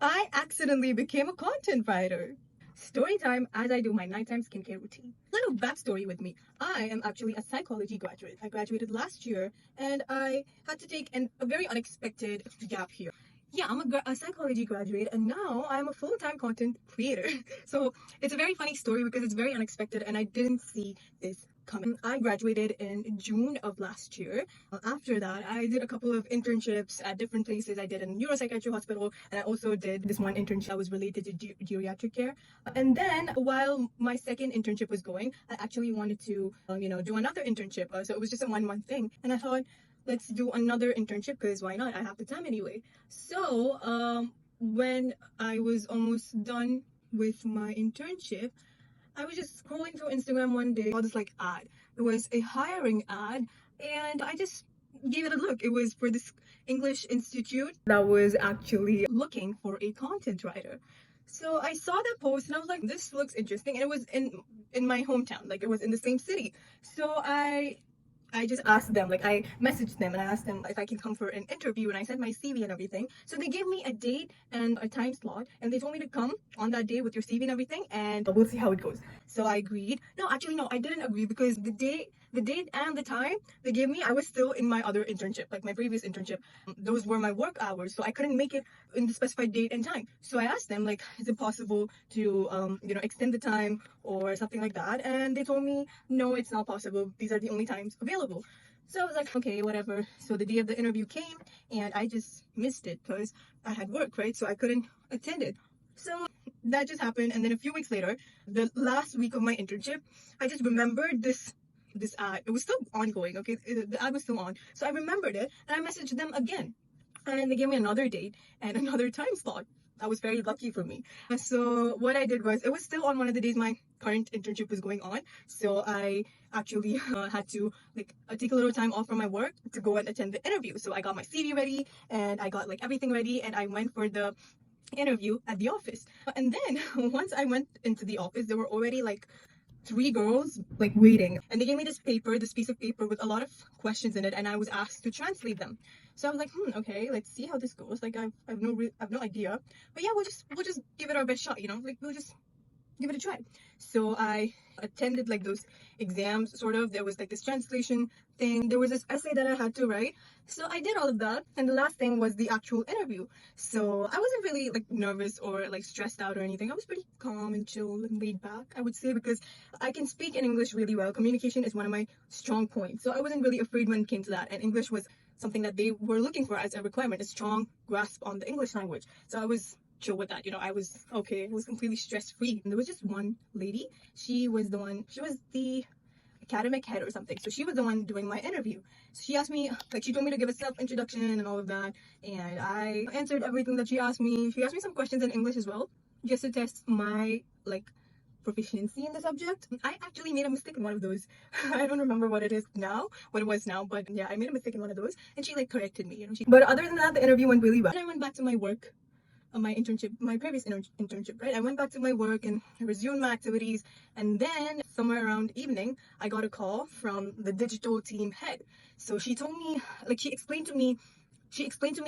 I accidentally became a content writer. Story time as I do my nighttime skincare routine. Little backstory with me. I am actually a psychology graduate. I graduated last year and I had to take a very unexpected gap here. Yeah, I'm a psychology graduate and now I'm a full-time content creator. So it's a very funny story because it's very unexpected and I didn't see this coming. I graduated in June of last year. After that, I did a couple of internships at different places. I did a neuropsychiatry hospital and I also did this one internship that was related to geriatric care. And then while my second internship was going, I actually wanted to, do another internship. So it was just a 1 month thing. And I thought, let's do another internship because why not? I have the time anyway. So when I was almost done with my internship, I was just scrolling through Instagram one day, saw this like ad. It was a hiring ad, and I just gave it a look. It was for this English institute that was actually looking for a content writer. So I saw that post and I was like, this looks interesting. And it was in my hometown, like it was in the same city. So I just asked them, like I messaged them and I asked them if I can come for an interview and I sent my CV and everything. So they gave me a date and a time slot and they told me to come on that day with your CV and everything and we'll see how it goes. So I agreed. No, actually no, I didn't agree because the date and the time they gave me, I was still in my other internship, like my previous internship. Those were my work hours, so I couldn't make it in the specified date and time. So I asked them like, is it possible to extend the time or something like that? And they told me no, it's not possible. These are the only times available. So I was like, okay, whatever. So the day of the interview came and I just missed it because I had work, right? So I couldn't attend it. So that just happened. And then a few weeks later, the last week of my internship, I just remembered this ad. It was still ongoing, okay? The ad was still on. So I remembered it and I messaged them again. And they gave me another date and another time slot. That was very lucky for me. So what I did was, it was still on one of the days my current internship was going on. So I actually had to take a little time off from my work to go and attend the interview. So I got my CV ready and I got like everything ready and I went for the interview at the office. And then once I went into the office, there were already like three girls like waiting and they gave me this piece of paper with a lot of questions in it and I was asked to translate them. So I was like, okay, let's see how this goes. Like I've no idea, but yeah, we'll just give it our best shot, like we'll just give it a try. So I attended like those exams, sort of. There was like this translation thing. There was this essay that I had to write. So I did all of that. And the last thing was the actual interview. So I wasn't really like nervous or like stressed out or anything. I was pretty calm and chill and laid back, I would say, because I can speak in English really well. Communication is one of my strong points. So I wasn't really afraid when it came to that. And English was something that they were looking for as a requirement, a strong grasp on the English language. So I was chill with that. I was okay. It was completely stress free. And there was just one lady. She was the academic head or something. So she was the one doing my interview. So she asked me, like, she told me to give a self introduction and all of that. And I answered everything that she asked me. She asked me some questions in English as well, just to test my, like, proficiency in the subject. I actually made a mistake in one of those. I don't remember what it was now, but yeah, I made a mistake in one of those and she like corrected me, But other than that, the interview went really well. And I went back to my work, my internship, my previous internship, right? I went back to my work and resumed my activities. And then somewhere around evening, I got a call from the digital team head. So she told me, like, she explained to me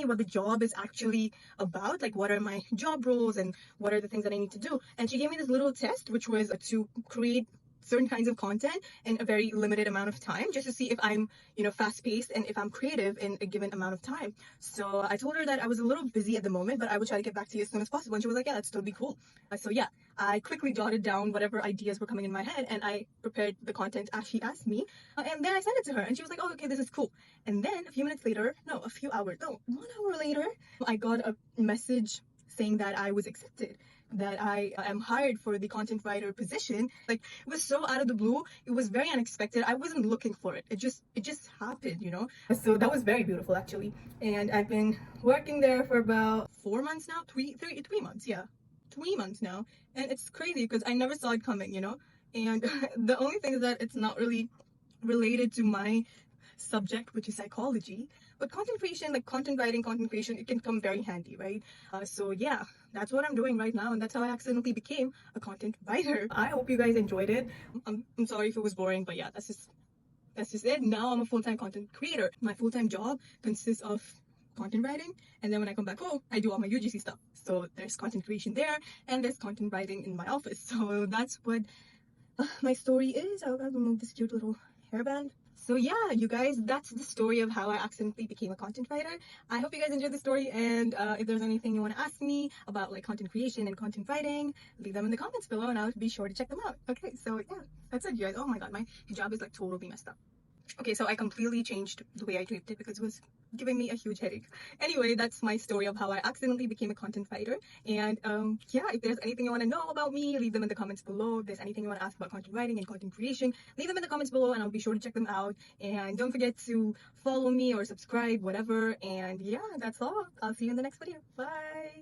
what the job is actually about, like what are my job roles and what are the things that I need to do. And she gave me this little test, which was to create certain kinds of content in a very limited amount of time, just to see if I'm, fast paced and if I'm creative in a given amount of time. So I told her that I was a little busy at the moment, but I would try to get back to you as soon as possible. And she was like, yeah, that's totally cool. So yeah, I quickly jotted down whatever ideas were coming in my head and I prepared the content as she asked me. And then I sent it to her and she was like, oh, okay, this is cool. And then a few minutes later, no, a few hours, no, 1 hour later, I got a message saying that I was accepted, that I am hired for the content writer position. Like, it was so out of the blue. It was very unexpected. I wasn't looking for it. It just happened. So that was very beautiful actually. And I've been working there for about 4 months now, 3 months, yeah. 3 months now. And it's crazy because I never saw it coming. And the only thing is that it's not really related to my subject, which is psychology. But content creation, like content writing, content creation, it can come very handy, right? So yeah, that's what I'm doing right now, and that's how I accidentally became a content writer. I hope you guys enjoyed it. I'm sorry if it was boring, but yeah, that's just it. Now I'm a full-time content creator. My full-time job consists of content writing, and then when I come back home, I do all my UGC stuff. So there's content creation there, and there's content writing in my office. So that's what my story is. I'll remove this cute little hairband. So yeah, you guys, that's the story of how I accidentally became a content writer. I hope you guys enjoyed the story, and if there's anything you want to ask me about like content creation and content writing, leave them in the comments below and I'll be sure to check them out. Okay, so yeah, that's it, you guys. Oh my god, my hijab is like totally messed up. Okay, so I completely changed the way I draped it because it was giving me a huge headache. Anyway, that's my story of how I accidentally became a content writer. And yeah, if there's anything you want to know about me, leave them in the comments below. If there's anything you want to ask about content writing and content creation, leave them in the comments below and I'll be sure to check them out. And don't forget to follow me or subscribe, whatever. And yeah, that's all. I'll see you in the next video. Bye!